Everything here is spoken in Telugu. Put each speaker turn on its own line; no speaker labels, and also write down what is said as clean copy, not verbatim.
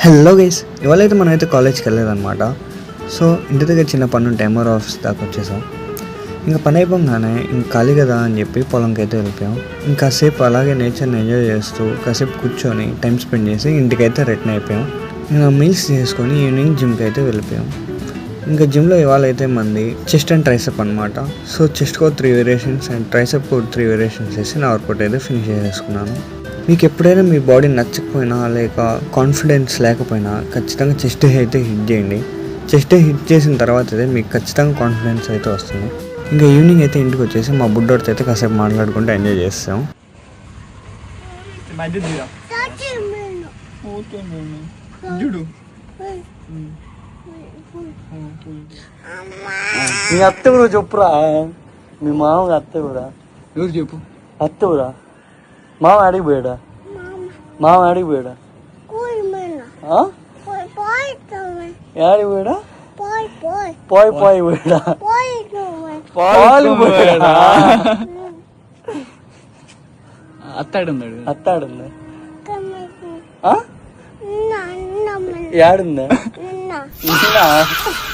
హలో గైస్, ఇవాళైతే మనమైతే కాలేజ్కి వెళ్ళలేదన్నమాట. సో ఇంటి దగ్గర చిన్న పని ఉంటే ఎంఆర్ ఆఫీస్ దాకా వచ్చేసాం. ఇంకా పని అయిపోగానే ఇంక ఖాళీ కదా అని చెప్పి పొలంకి అయితే వెళ్ళిపోయాం. ఇంకాసేపు అలాగే నేచర్ని ఎంజాయ్ చేస్తూ కాసేపు కూర్చొని టైం స్పెండ్ చేసి ఇంటికైతే రిటర్న్ అయిపోయాం. ఇంకా మీల్స్ చేసుకొని ఈవినింగ్ జిమ్కి అయితే వెళ్ళిపోయాం. ఇంకా జిమ్లో ఇవాళ అయితే మంది చెస్ట్ అండ్ ట్రైసెప్ అనమాట. సో చెస్ట్కో 3 వేరియేషన్స్ అండ్ ట్రైసెప్కో 3 వేరియేషన్స్ వేసి నా వర్కౌట్ అయితే ఫినిష్ చేసుకున్నాను. మీకు ఎప్పుడైనా మీ బాడీ నచ్చకపోయినా లేక కాన్ఫిడెన్స్ లేకపోయినా ఖచ్చితంగా చెస్ట్ అయితే హిట్ చేయండి. చెస్ట్ హిట్ చేసిన తర్వాత అయితే మీకు ఖచ్చితంగా కాన్ఫిడెన్స్ అయితే వస్తుంది. ఇంకా ఈవినింగ్ అయితే ఇంటికి వచ్చేసి మా బుడ్డోడితో అయితే కాసేపు మాట్లాడుకుంటూ ఎంజాయ్ చేస్తాం.
మీ అత్త కూడా చెప్పురా, మీ మామకి అత్త కూడా
ఎవరు చెప్పు.
అత్త కూడా మామ ఆడికి పోయాడా? మామ ఆడికి పోయాడా? ఆడికి పోయాడా? పోయి పోయాడా? పాలు పోయాడా?
అత్తాడున్నాడు.
అత్తాడుందా? ఏడుందా?